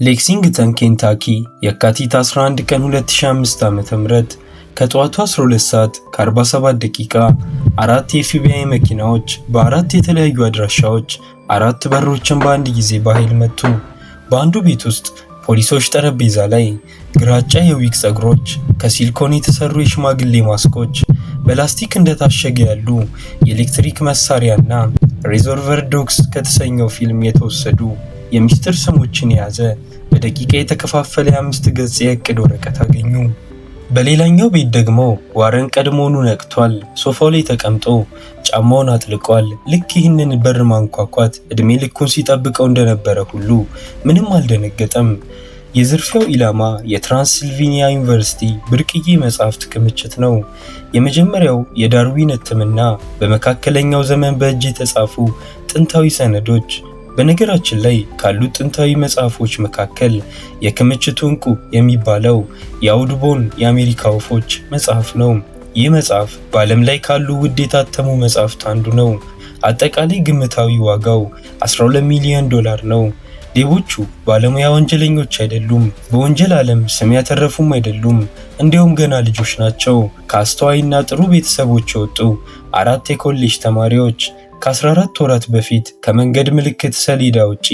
ሌክሲንግተን ኬንታኪ የካቲት 11 ቀን 2005 ዓ.ም ከጠዋቱ 12 ሰዓት ከ47 ደቂቃ አራት የኤፍቢአይ መኪናዎች በአራት የተለያዩ አድራሻዎች አራት በሮችን በአንድ ጊዜ በኃይል መቱ። በአንዱ ቤት ውስጥ ፖሊሶች ጠረጴዛ ላይ ግራጫ የዊግ ፀጉሮች፣ ከሲሊኮን የተሰሩ የሽማግሌ ማስኮች፣ በላስቲክ እንደታሸገ ያሉ የኤሌክትሪክ መሳሪያና ሪዞልቨር ዶግስ ከተሰኘው ፊልም የተወሰዱ የሚስጥር ስሞችን የያዘ በደቂቃ የተከፋፈለ የ5 ገጽ የእቅድ ወረቀት አገኙ። በሌላኛው ቤት ደግሞ ዋረን ቀድሞውኑ ነቅቷል። ሶፋው ላይ ተቀምጦ ጫማውን አጥልቋል። ልክ ይህንን በር ማንኳኳት እድሜ ልኩን ሲጠብቀው እንደነበረ ሁሉ ምንም አልደነገጠም። የዝርፊያው ኢላማ የትራንስልቬኒያ ዩኒቨርሲቲ ብርቅዬ መጻሕፍት ክምችት ነው። የመጀመሪያው የዳርዊን እትምና በመካከለኛው ዘመን በእጅ የተጻፉ ጥንታዊ ሰነዶች። በነገራችን ላይ ካሉት ጥንታዊ መጽሐፎች መካከል የክምችቱ ዕንቁ የሚባለው የአውድቦን የአሜሪካ ወፎች መጽሐፍ ነው። ይህ መጽሐፍ በዓለም ላይ ካሉ ውድ የታተሙ መጽሐፍት አንዱ ነው። አጠቃላይ ግምታዊ ዋጋው $12 ሚሊዮን ነው። ሌቦቹ ባለሙያ ወንጀለኞች አይደሉም። በወንጀል ዓለም ስም ያተረፉም አይደሉም። እንዲያውም ገና ልጆች ናቸው። ከአስተዋይና ጥሩ ቤተሰቦች የወጡ አራት የኮሌጅ ተማሪዎች ከ14 ወራት በፊት ከመንገድ ምልክት ሰሌዳ ውጪ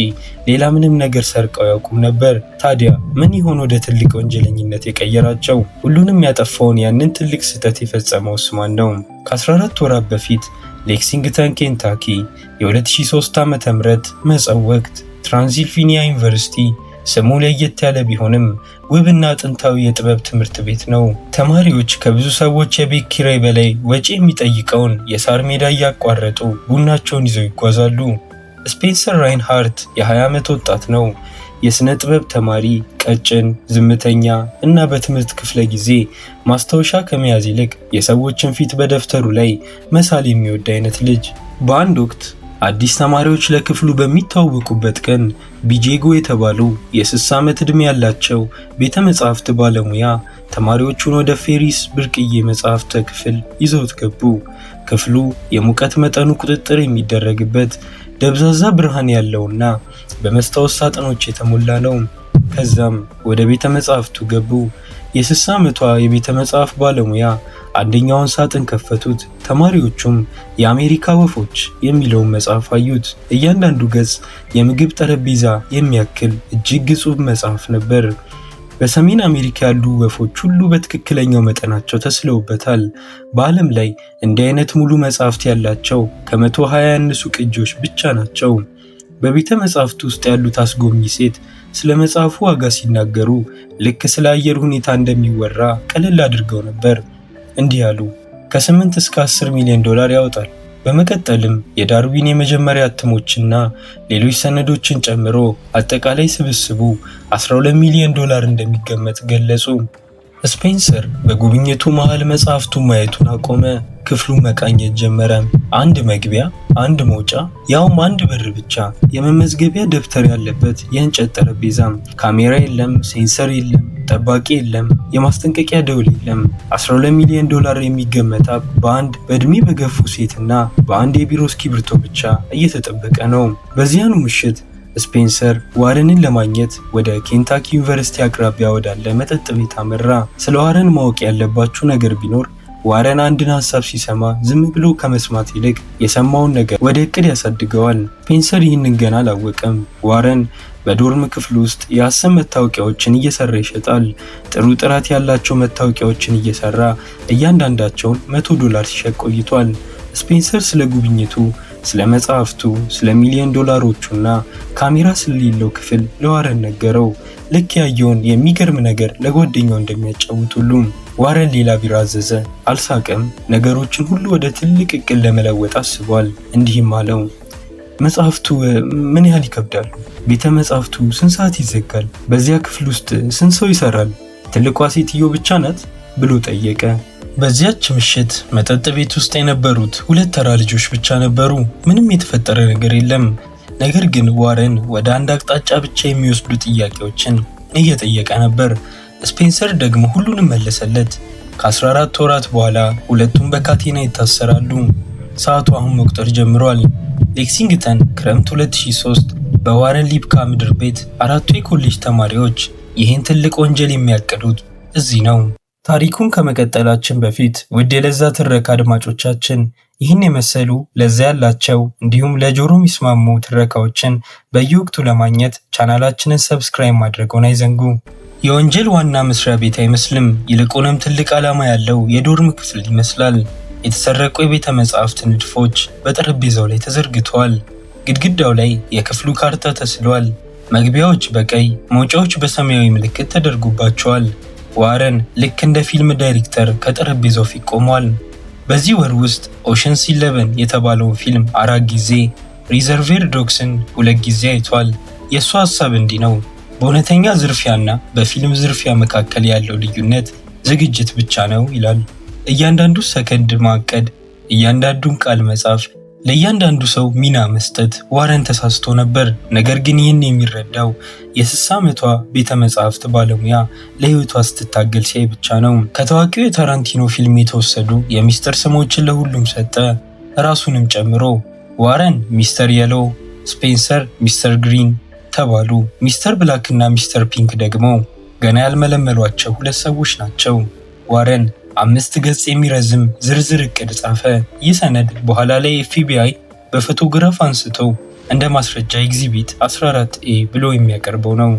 ሌላ ምንም ነገር ሰርቀው ያውቁም ነበር። ታዲያ ምን ይሆን ወደ ትልቅ ወንጀለኝነት የቀየራቸው? ሁሉንም ያጠፋውን ያንን ትልቅ ስህተት የፈጸመውስ ማን ነው? ከ14 ወራት በፊት ሌክሲንግተን ኬንታኪ የ2003 ዓ.ም መጸው ወቅት ትራንስልቬኒያ ዩኒቨርሲቲ ስሙ ለየት ያለ ቢሆንም ውብና ጥንታዊ የጥበብ ትምህርት ቤት ነው። ተማሪዎች ከብዙ ሰዎች የቤት ኪራይ በላይ ወጪ የሚጠይቀውን የሳር ሜዳ እያቋረጡ ቡናቸውን ይዘው ይጓዛሉ። ስፔንሰር ራይንሃርት የ20 ዓመት ወጣት ነው። የሥነ ጥበብ ተማሪ፣ ቀጭን፣ ዝምተኛ እና በትምህርት ክፍለ ጊዜ ማስታወሻ ከመያዝ ይልቅ የሰዎችን ፊት በደፍተሩ ላይ መሳል የሚወድ አይነት ልጅ። በአንድ ወቅት አዲስ ተማሪዎች ለክፍሉ በሚተዋወቁበት ቀን ቢጄጎ የተባሉ የ60 ዓመት ዕድሜ ያላቸው ቤተ መጻሕፍት ባለሙያ ተማሪዎቹን ወደ ፌሪስ ብርቅዬ መጻሕፍት ክፍል ይዘውት ገቡ። ክፍሉ የሙቀት መጠኑ ቁጥጥር የሚደረግበት ደብዛዛ ብርሃን ያለውና በመስታወት ሳጥኖች የተሞላ ነው። ከዛም ወደ ቤተ መጻሕፍቱ ገቡ። የ60 ዓመቷ የቤተ መጻሕፍት ባለሙያ አንደኛውን ሳጥን ከፈቱት። ተማሪዎቹም የአሜሪካ ወፎች የሚለውን መጽሐፍ አዩት። እያንዳንዱ ገጽ የምግብ ጠረጴዛ የሚያክል እጅግ ግዙፍ መጽሐፍ ነበር። በሰሜን አሜሪካ ያሉ ወፎች ሁሉ በትክክለኛው መጠናቸው ተስለውበታል። በዓለም ላይ እንዲህ አይነት ሙሉ መጽሐፍት ያላቸው ከ120 ያነሱ ቅጂዎች ብቻ ናቸው። በቤተ መጻሕፍቱ ውስጥ ያሉት አስጎብኚ ሴት ስለ መጽሐፉ ዋጋ ሲናገሩ ልክ ስለ አየር ሁኔታ እንደሚወራ ቀለል አድርገው ነበር። እንዲህ አሉ፣ ከ8 እስከ $10 ሚሊዮን ያወጣል። በመቀጠልም የዳርዊን የመጀመሪያ እትሞችና ሌሎች ሰነዶችን ጨምሮ አጠቃላይ ስብስቡ $12 ሚሊዮን እንደሚገመት ገለጹ። ስፔንሰር በጉብኝቱ መሃል መጽሐፍቱን ማየቱን አቆመ። ክፍሉ መቃኘት ጀመረ። አንድ መግቢያ፣ አንድ መውጫ፣ ያውም አንድ በር ብቻ። የመመዝገቢያ ደብተር ያለበት የእንጨት ጠረጴዛ። ካሜራ የለም፣ ሴንሰር የለም፣ ጠባቂ የለም፣ የማስጠንቀቂያ ደውል የለም። $12 ሚሊዮን የሚገመት በአንድ በእድሜ በገፉ ሴትና በአንድ የቢሮ እስክሪብቶ ብቻ እየተጠበቀ ነው። በዚያኑ ምሽት ስፔንሰር ዋረንን ለማግኘት ወደ ኬንታኪ ዩኒቨርሲቲ አቅራቢያ ወዳለ መጠጥ ቤት አመራ። ስለ ዋረን ማወቅ ያለባችሁ ነገር ቢኖር ዋረን አንድን ሐሳብ ሲሰማ ዝም ብሎ ከመስማት ይልቅ የሰማውን ነገር ወደ እቅድ ያሳድገዋል። ስፔንሰር ይህንን ገና አላወቀም። ዋረን በዶርም ክፍል ውስጥ የሐሰት መታወቂያዎችን እየሰራ ይሸጣል። ጥሩ ጥራት ያላቸው መታወቂያዎችን እየሰራ እያንዳንዳቸውን $100 ሲሸጥ ቆይቷል። ስፔንሰር ስለ ጉብኝቱ፣ ስለ መጽሐፍቱ፣ ስለ $1 ሚሊዮኖቹና ካሜራ ስለሌለው ክፍል ለዋረን ነገረው። ልክ ያየውን የሚገርም ነገር ለጓደኛው እንደሚያጫውት ሁሉ ዋረን ሌላ ቢራ አዘዘ። አልሳቀም። ነገሮችን ሁሉ ወደ ትልቅ እቅድ ለመለወጥ አስቧል። እንዲህም አለው፣ መጽሐፍቱ ምን ያህል ይከብዳሉ? ቤተ መጽሐፍቱ ስንት ሰዓት ይዘጋል? በዚያ ክፍል ውስጥ ስንት ሰው ይሰራል? ትልቋ ሴትዮ ብቻ ናት ብሎ ጠየቀ። በዚያች ምሽት መጠጥ ቤት ውስጥ የነበሩት 2 ተራ ልጆች ብቻ ነበሩ። ምንም የተፈጠረ ነገር የለም። ነገር ግን ዋረን ወደ አንድ አቅጣጫ ብቻ የሚወስዱ ጥያቄዎችን እየጠየቀ ነበር። ስፔንሰር ደግሞ ሁሉንም መለሰለት። ከ14 ወራት በኋላ ሁለቱም በካቴና ይታሰራሉ። ሰዓቱ አሁን መቁጠር ጀምሯል። ሌክሲንግተን ክረምት 2003 በዋረን ሊፕካ ምድር ቤት አራቱ የኮሌጅ ተማሪዎች ይህን ትልቅ ወንጀል የሚያቅዱት እዚህ ነው። ታሪኩን ከመቀጠላችን በፊት ውድ የለዛ ትረካ አድማጮቻችን ይህን የመሰሉ ለዛ ያላቸው እንዲሁም ለጆሮ የሚስማሙ ትረካዎችን በየወቅቱ ለማግኘት ቻናላችንን ሰብስክራይብ ማድረግዎን አይዘንጉ። የወንጀል ዋና መስሪያ ቤት አይመስልም፣ ይልቁንም ትልቅ ዓላማ ያለው የዶርም ክፍል ይመስላል። የተሰረቁ የቤተ መጻሕፍት ንድፎች በጠረጴዛው ላይ ተዘርግተዋል። ግድግዳው ላይ የክፍሉ ካርታ ተስሏል። መግቢያዎች በቀይ መውጫዎች በሰማያዊ ምልክት ተደርጎባቸዋል። ዋረን ልክ እንደ ፊልም ዳይሬክተር ከጠረጴዛው ፊት ቆሟል። በዚህ ወር ውስጥ ኦሽንስ 11 የተባለውን ፊልም 4 ጊዜ፣ ሪዘርቬር ዶግስን 2 ጊዜ አይቷል። የእሱ ሐሳብ እንዲህ ነው። በእውነተኛ ዝርፊያና በፊልም ዝርፊያ መካከል ያለው ልዩነት ዝግጅት ብቻ ነው ይላል። እያንዳንዱ ሰከንድ ማቀድ፣ እያንዳንዱን ቃል መጻፍ፣ ለእያንዳንዱ ሰው ሚና መስጠት ዋረን ተሳስቶ ነበር። ነገር ግን ይህን የሚረዳው የ60 ዓመቷ ቤተ መጻሕፍት ባለሙያ ለህይወቷ ስትታገል ሲያይ ብቻ ነው። ከታዋቂው የታራንቲኖ ፊልም የተወሰዱ የሚስጥር ስሞችን ለሁሉም ሰጠ፣ ራሱንም ጨምሮ። ዋረን ሚስተር የሎ፣ ስፔንሰር ሚስተር ግሪን ተባሉ። ሚስተር ብላክ እና ሚስተር ፒንክ ደግሞ ገና ያልመለመሏቸው 2 ሰዎች ናቸው። ዋረን 5 ገጽ የሚረዝም ዝርዝር እቅድ ጻፈ። ይህ ሰነድ በኋላ ላይ ኤፍቢአይ በፎቶግራፍ አንስቶ እንደ ማስረጃ ኤግዚቢት 14A ብሎ የሚያቀርበው ነው።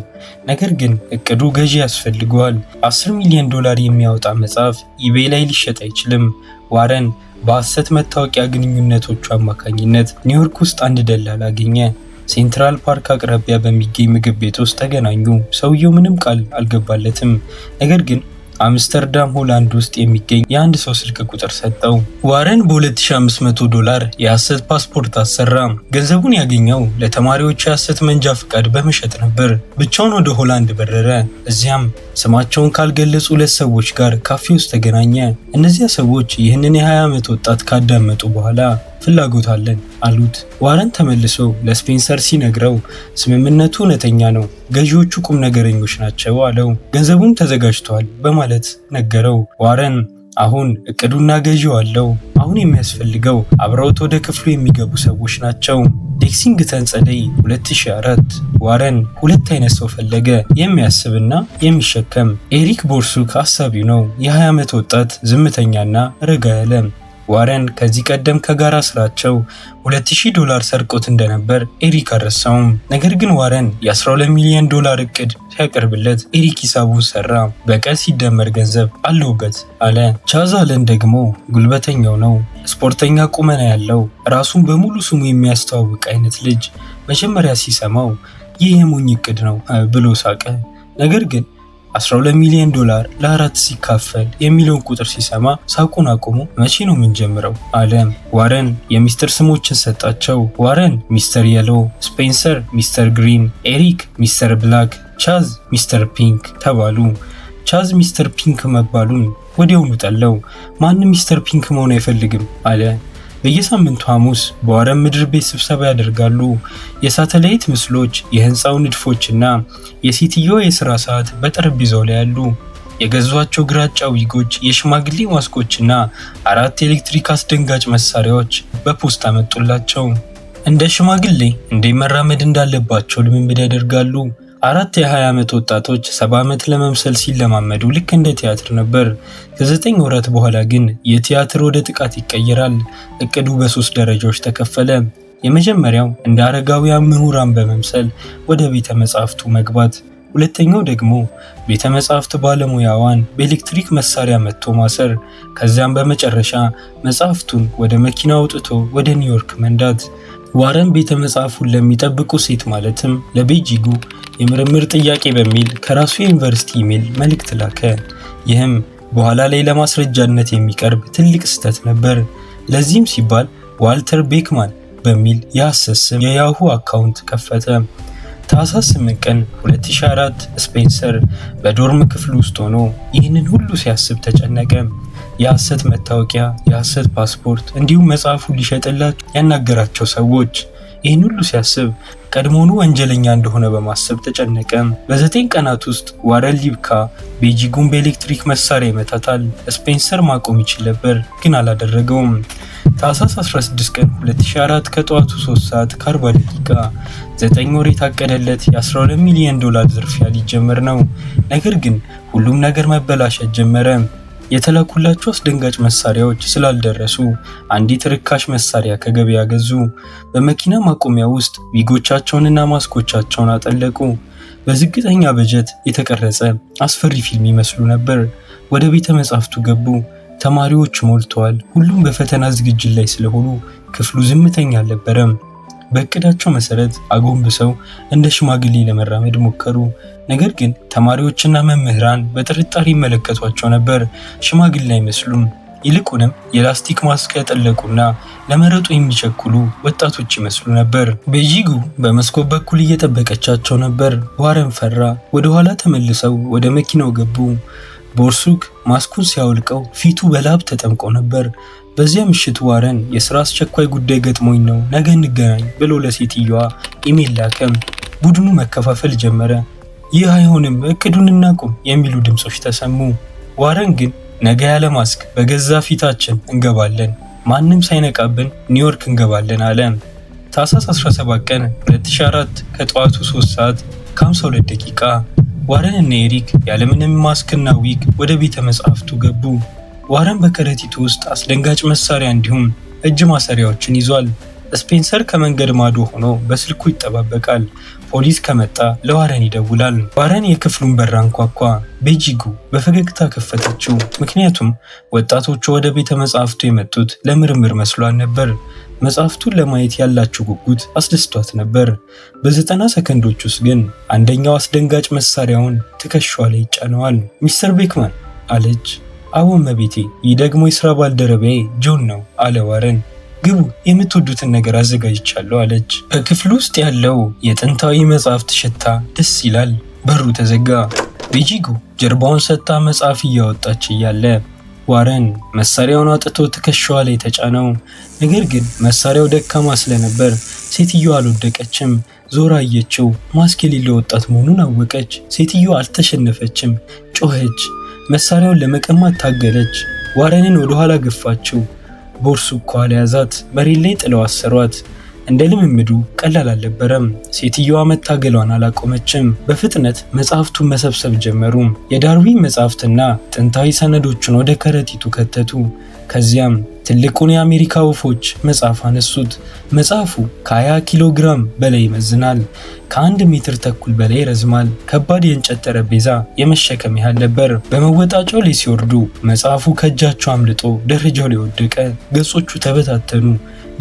ነገር ግን እቅዱ ገዢ ያስፈልገዋል። $10 ሚሊዮን የሚያወጣ መጽሐፍ ኢቤይ ላይ ሊሸጥ አይችልም። ዋረን በሐሰት መታወቂያ ግንኙነቶቹ አማካኝነት ኒውዮርክ ውስጥ አንድ ደላላ አገኘ። ሴንትራል ፓርክ አቅራቢያ በሚገኝ ምግብ ቤት ውስጥ ተገናኙ። ሰውየው ምንም ቃል አልገባለትም። ነገር ግን አምስተርዳም ሆላንድ ውስጥ የሚገኝ የአንድ ሰው ስልክ ቁጥር ሰጠው። ዋረን በ$2500 የሐሰት ፓስፖርት አሰራ። ገንዘቡን ያገኘው ለተማሪዎች የሐሰት መንጃ ፈቃድ በመሸጥ ነበር። ብቻውን ወደ ሆላንድ በረረ። እዚያም ስማቸውን ካልገለጹ 2 ሰዎች ጋር ካፌ ውስጥ ተገናኘ። እነዚያ ሰዎች ይህንን የ20 ዓመት ወጣት ካዳመጡ በኋላ ፍላጎት አለን አሉት። ዋረን ተመልሶ ለስፔንሰር ሲነግረው ስምምነቱ እውነተኛ ነው፣ ገዢዎቹ ቁም ነገረኞች ናቸው አለው። ገንዘቡም ተዘጋጅቷል በማለት ነገረው። ዋረን አሁን እቅዱና ገዢው አለው። አሁን የሚያስፈልገው አብረውት ወደ ክፍሉ የሚገቡ ሰዎች ናቸው። ሌክሲንግተን ጸደይ 2004 ዋረን 2 አይነት ሰው ፈለገ፣ የሚያስብና የሚሸከም። ኤሪክ ቦርሱክ አሳቢው ነው፣ የ20 ዓመት ወጣት፣ ዝምተኛና ረጋ ያለ። ዋረን ከዚህ ቀደም ከጋራ ስራቸው $2000 ሰርቆት እንደነበር ኤሪክ አልረሳውም። ነገር ግን ዋረን የ$12 ሚሊዮን እቅድ ሲያቀርብለት ኤሪክ ሂሳቡን ሰራ። በቀን ሲደመር ገንዘብ አለውበት አለ። ቻዝ አለን ደግሞ ጉልበተኛው ነው፣ ስፖርተኛ ቁመና ያለው፣ ራሱን በሙሉ ስሙ የሚያስተዋውቅ አይነት ልጅ። መጀመሪያ ሲሰማው ይህ የሞኝ እቅድ ነው ብሎ ሳቀ። ነገር ግን $12 ሚሊዮን ለ4 ሲካፈል የሚለውን ቁጥር ሲሰማ ሳቁን አቁሞ መቼ ነው የምንጀምረው አለ። ዋረን የሚስጥር ስሞችን ሰጣቸው። ዋረን ሚስተር የሎ፣ ስፔንሰር ሚስተር ግሪን፣ ኤሪክ ሚስተር ብላክ፣ ቻዝ ሚስተር ፒንክ ተባሉ። ቻዝ ሚስተር ፒንክ መባሉን ወዲያውኑ ጠላው። ማንም ሚስተር ፒንክ መሆን አይፈልግም አለ። በየሳምንቱ ሐሙስ በዋረን ምድር ቤት ስብሰባ ያደርጋሉ። የሳተላይት ምስሎች፣ የህንፃው ንድፎችና የሴትዮዋ የሥራ ሰዓት በጠረጴዛው ላይ አሉ። የገዟቸው ግራጫ ዊጎች፣ የሽማግሌ ማስኮችና 4 ኤሌክትሪክ አስደንጋጭ መሳሪያዎች በፖስታ መጡላቸው። እንደ ሽማግሌ እንደ መራመድ እንዳለባቸው ልምምድ ያደርጋሉ። 4 የ20 ዓመት ወጣቶች 70 ዓመት ለመምሰል ሲለማመዱ ልክ እንደ ቲያትር ነበር። ከ9 ወራት በኋላ ግን የቲያትር ወደ ጥቃት ይቀየራል። እቅዱ በ3 ደረጃዎች ተከፈለ። የመጀመሪያው እንደ አረጋውያን ምሁራን በመምሰል ወደ ቤተ መጻሕፍቱ መግባት፣ ሁለተኛው ደግሞ ቤተ መጻሕፍት ባለሙያዋን በኤሌክትሪክ መሳሪያ መትቶ ማሰር፣ ከዚያም በመጨረሻ መጻሕፍቱን ወደ መኪና አውጥቶ ወደ ኒውዮርክ መንዳት። ዋረን ቤተ መጻሕፍቱን ለሚጠብቁ ሴት ማለትም ለቤጂጉ የምርምር ጥያቄ በሚል ከራሱ የዩኒቨርሲቲ ኢሜል መልእክት ላከ። ይህም በኋላ ላይ ለማስረጃነት የሚቀርብ ትልቅ ስህተት ነበር። ለዚህም ሲባል ዋልተር ቤክማን በሚል የሐሰት ስም የያሁ አካውንት ከፈተ። ታህሳስ 8 ቀን 2004 ስፔንሰር በዶርም ክፍል ውስጥ ሆኖ ይህንን ሁሉ ሲያስብ ተጨነቀ። የሐሰት መታወቂያ፣ የሐሰት ፓስፖርት እንዲሁም መጽሐፉን ሊሸጥላቸው ያናገራቸው ሰዎች ይህን ሁሉ ሲያስብ ቀድሞውኑ ወንጀለኛ እንደሆነ በማሰብ ተጨነቀ። በ9 ቀናት ውስጥ ዋረን ሊብካ ቤጂጉን በኤሌክትሪክ መሳሪያ ይመታታል። ስፔንሰር ማቆም ይችል ነበር፣ ግን አላደረገውም። ታህሳስ 16 ቀን 2004 ከጠዋቱ 3:40 9 ወር የታቀደለት የ12 ሚሊዮን ዶላር ዝርፊያ ሊጀመር ነው። ነገር ግን ሁሉም ነገር መበላሸት ጀመረ። የተላኩላቸው አስደንጋጭ መሳሪያዎች ስላልደረሱ አንዲት ርካሽ መሳሪያ ከገበያ ገዙ። በመኪና ማቆሚያ ውስጥ ዊጎቻቸውንና ማስኮቻቸውን አጠለቁ። በዝቅተኛ በጀት የተቀረጸ አስፈሪ ፊልም ይመስሉ ነበር። ወደ ቤተ መጻሕፍቱ ገቡ። ተማሪዎች ሞልተዋል። ሁሉም በፈተና ዝግጅት ላይ ስለሆኑ ክፍሉ ዝምተኛ አልነበረም። በእቅዳቸው መሰረት አጎንብሰው እንደ ሽማግሌ ለመራመድ ሞከሩ። ነገር ግን ተማሪዎችና መምህራን በጥርጣሬ ይመለከቷቸው ነበር። ሽማግሌ አይመስሉም። ይልቁንም የላስቲክ ማስክ ያጠለቁና ለመረጡ የሚቸኩሉ ወጣቶች ይመስሉ ነበር። ቤጂጉ በመስኮት በኩል እየጠበቀቻቸው ነበር። ዋረን ፈራ። ወደ ኋላ ተመልሰው ወደ መኪናው ገቡ። ቦርሱክ ማስኩን ሲያወልቀው ፊቱ በላብ ተጠምቆ ነበር። በዚያ ምሽት ዋረን የሥራ አስቸኳይ ጉዳይ ገጥሞኝ ነው፣ ነገ እንገናኝ ብሎ ለሴትየዋ ኢሜል ላከም። ቡድኑ መከፋፈል ጀመረ። ይህ አይሆንም፣ እቅዱን እናቁም የሚሉ ድምጾች ተሰሙ። ዋረን ግን ነገ ያለ ማስክ በገዛ ፊታችን እንገባለን፣ ማንም ሳይነቃብን ኒውዮርክ እንገባለን አለ። ታህሳስ 17 ቀን 2004 ከጠዋቱ 3:52 ዋረን እና ኤሪክ ያለምንም ማስክና ዊግ ወደ ቤተ መጻሕፍቱ ገቡ። ዋረን በከረጢቱ ውስጥ አስደንጋጭ መሳሪያ እንዲሁም እጅ ማሰሪያዎችን ይዟል። ስፔንሰር ከመንገድ ማዶ ሆኖ በስልኩ ይጠባበቃል። ፖሊስ ከመጣ ለዋረን ይደውላል። ዋረን የክፍሉን በር አንኳኳ። ቤጂጉ በፈገግታ ከፈተችው፣ ምክንያቱም ወጣቶቹ ወደ ቤተ መጻሕፍቱ የመጡት ለምርምር መስሏል ነበር። መጽሐፍቱን ለማየት ያላቸው ጉጉት አስደስቷት ነበር። በ90 ሰከንዶች ውስጥ ግን አንደኛው አስደንጋጭ መሳሪያውን ትከሻዋ ላይ ይጫነዋል። ሚስተር ቤክማን አለች። አዎ እመቤቴ፣ ይህ ደግሞ የሥራ ባልደረባዬ ጆን ነው አለ ዋረን። ግቡ፣ የምትወዱትን ነገር አዘጋጅቻለሁ አለች። በክፍሉ ውስጥ ያለው የጥንታዊ መጽሐፍት ሽታ ደስ ይላል። በሩ ተዘጋ። ቤጂጉ ጀርባውን ሰጥታ መጽሐፍ እያወጣች እያለ ዋረን መሳሪያውን አውጥቶ ትከሻዋ ላይ ተጫነው። ነገር ግን መሳሪያው ደካማ ስለነበር ሴትየዋ አልወደቀችም። ዞራ አየችው። ማስክ የሌለው ወጣት መሆኑን አወቀች። ሴትየዋ አልተሸነፈችም፣ ጮኸች። መሳሪያውን ለመቀማት ታገለች። ዋረንን ወደ ኋላ ገፋችው። ቦርሱክ ከኋላ ያዛት። መሬት ላይ ጥለው አሰሯት። እንደ ልምምዱ ቀላል አልነበረም። ሴትየዋ መታገሏን አላቆመችም። በፍጥነት መጽሐፍቱን መሰብሰብ ጀመሩ። የዳርዊን መጽሐፍትና ጥንታዊ ሰነዶችን ወደ ከረጢቱ ከተቱ። ከዚያም ትልቁን የአሜሪካ ወፎች መጽሐፍ አነሱት። መጽሐፉ ከ20 ኪሎ ግራም በላይ ይመዝናል። ከ1 ሜትር ተኩል በላይ ይረዝማል። ከባድ የእንጨት ጠረጴዛ የመሸከም ያህል ነበር። በመወጣጫው ላይ ሲወርዱ መጽሐፉ ከእጃቸው አምልጦ ደረጃው ላይ ወደቀ። ገጾቹ ተበታተኑ።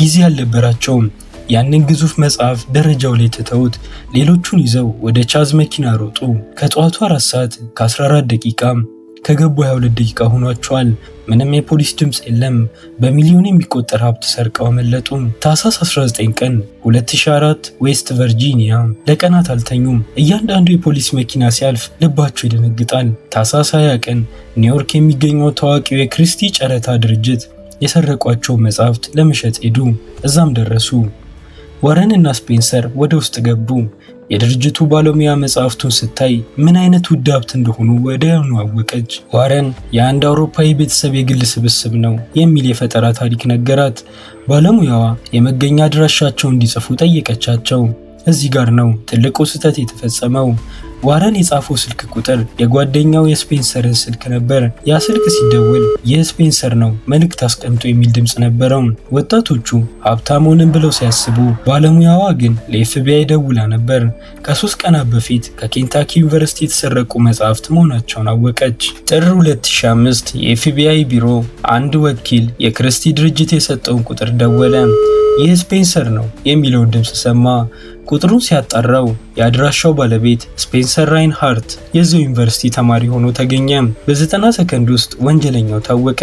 ጊዜ አልነበራቸውም። ያንን ግዙፍ መጽሐፍ ደረጃው ላይ ትተውት ሌሎቹን ይዘው ወደ ቻዝ መኪና ሮጡ። ከጠዋቱ 4:14 ከገቡ 22 ደቂቃ ሆኗቸዋል። ምንም የፖሊስ ድምፅ የለም። በሚሊዮን የሚቆጠር ሀብት ሰርቀው አመለጡ። ታህሳስ 19 ቀን 2004 ዌስት ቨርጂኒያ። ለቀናት አልተኙም። እያንዳንዱ የፖሊስ መኪና ሲያልፍ ልባቸው ይደነግጣል። ታህሳስ 20 ቀን ኒውዮርክ የሚገኘው ታዋቂው የክሪስቲ ጨረታ ድርጅት የሰረቋቸው መጽሐፍት ለመሸጥ ሄዱ። እዛም ደረሱ። ዋረን እና ስፔንሰር ወደ ውስጥ ገቡ። የድርጅቱ ባለሙያ መጽሐፍቱን ስታይ ምን አይነት ውድ ሀብት እንደሆኑ ወዲያውኑ አወቀች። ዋረን የአንድ አውሮፓዊ ቤተሰብ የግል ስብስብ ነው የሚል የፈጠራ ታሪክ ነገራት። ባለሙያዋ የመገኛ አድራሻቸውን እንዲጽፉ ጠየቀቻቸው። እዚህ ጋር ነው ትልቁ ስህተት የተፈጸመው። ዋረን የጻፈው ስልክ ቁጥር የጓደኛው የስፔንሰርን ስልክ ነበር። ያ ስልክ ሲደወል የስፔንሰር ነው መልእክት አስቀምጦ የሚል ድምፅ ነበረው። ወጣቶቹ ሀብታሙንን ብለው ሲያስቡ፣ ባለሙያዋ ግን ለኤፍቢአይ ደውላ ነበር። ከ3 ቀናት በፊት ከኬንታኪ ዩኒቨርሲቲ የተሰረቁ መጽሐፍት መሆናቸውን አወቀች። ጥር 2005 የኤፍቢአይ ቢሮ አንድ ወኪል የክሪስቲ ድርጅት የሰጠውን ቁጥር ደወለ። ይህ ስፔንሰር ነው የሚለውን ድምፅ ሰማ። ቁጥሩን ሲያጣራው የአድራሻው ባለቤት ስፔንሰር ራይንሃርት የዚያው ዩኒቨርሲቲ ተማሪ ሆኖ ተገኘ። በ90 ሰከንድ ውስጥ ወንጀለኛው ታወቀ።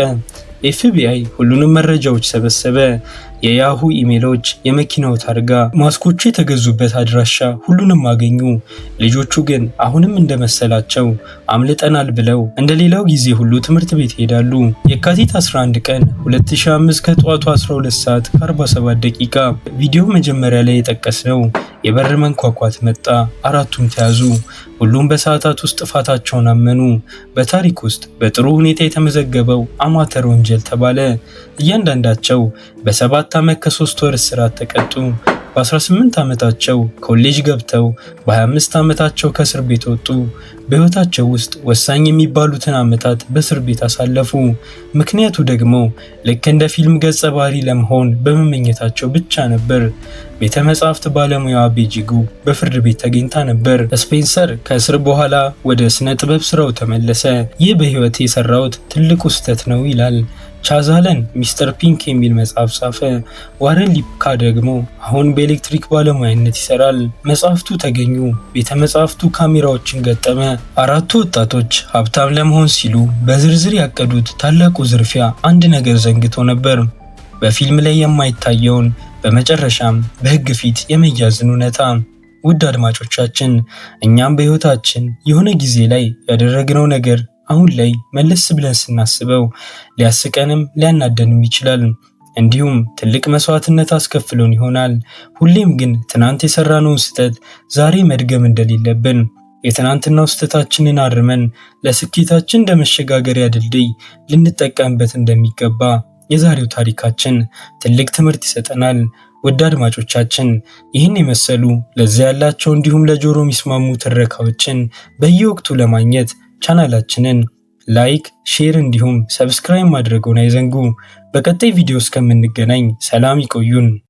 ኤፍቢአይ ሁሉንም መረጃዎች ሰበሰበ። የያሁ ኢሜሎች፣ የመኪናው ታርጋ፣ ማስኮቹ የተገዙበት አድራሻ ሁሉንም አገኙ። ልጆቹ ግን አሁንም እንደመሰላቸው አምልጠናል ብለው እንደሌላው ጊዜ ሁሉ ትምህርት ቤት ይሄዳሉ። የካቲት 11 ቀን 2005 ከጠዋቱ 12 ሰዓት ከ47 ደቂቃ ቪዲዮ መጀመሪያ ላይ የጠቀስነው የበር መንኳኳት መጣ። አራቱም ተያዙ። ሁሉም በሰዓታት ውስጥ ጥፋታቸውን አመኑ። በታሪክ ውስጥ በጥሩ ሁኔታ የተመዘገበው አማተር ወንጀል ተባለ። እያንዳንዳቸው በ7 ዓመት ከ3 ወር እስራት ተቀጡ። በ18 ዓመታቸው ኮሌጅ ገብተው በ25 ዓመታቸው ከእስር ቤት ወጡ። በሕይወታቸው ውስጥ ወሳኝ የሚባሉትን ዓመታት በእስር ቤት አሳለፉ። ምክንያቱ ደግሞ ልክ እንደ ፊልም ገጸ ባህሪ ለመሆን በመመኘታቸው ብቻ ነበር። ቤተ መጻሕፍት ባለሙያዋ ቤጂጉ በፍርድ ቤት ተገኝታ ነበር። ስፔንሰር ከእስር በኋላ ወደ ስነ ጥበብ ስራው ተመለሰ። ይህ በሕይወቴ የሰራሁት ትልቁ ስህተት ነው ይላል። ቻዝ አለን ሚስተር ፒንክ የሚል መጽሐፍ ጻፈ። ዋረን ሊፕካ ደግሞ አሁን በኤሌክትሪክ ባለሙያነት ይሰራል። መጽሐፍቱ ተገኙ። ቤተ መጻሕፍቱ ካሜራዎችን ገጠመ። አራቱ ወጣቶች ሀብታም ለመሆን ሲሉ በዝርዝር ያቀዱት ታላቁ ዝርፊያ አንድ ነገር ዘንግቶ ነበር፣ በፊልም ላይ የማይታየውን በመጨረሻም በሕግ ፊት የመያዝን እውነታ። ውድ አድማጮቻችን፣ እኛም በሕይወታችን የሆነ ጊዜ ላይ ያደረግነው ነገር አሁን ላይ መለስ ብለን ስናስበው ሊያስቀንም ሊያናደንም ይችላል። እንዲሁም ትልቅ መስዋዕትነት አስከፍሎን ይሆናል። ሁሌም ግን ትናንት የሰራነውን ስህተት ዛሬ መድገም እንደሌለብን፣ የትናንትናው ስህተታችንን አርመን ለስኬታችን እንደ መሸጋገሪያ ድልድይ ልንጠቀምበት እንደሚገባ የዛሬው ታሪካችን ትልቅ ትምህርት ይሰጠናል። ውድ አድማጮቻችን፣ ይህን የመሰሉ ለዚያ ያላቸው እንዲሁም ለጆሮ የሚስማሙ ትረካዎችን በየወቅቱ ለማግኘት ቻናላችንን ላይክ፣ ሼር እንዲሁም ሰብስክራይብ ማድረጉን አይዘንጉ። በቀጣይ ቪዲዮ እስከምንገናኝ ሰላም ይቆዩን።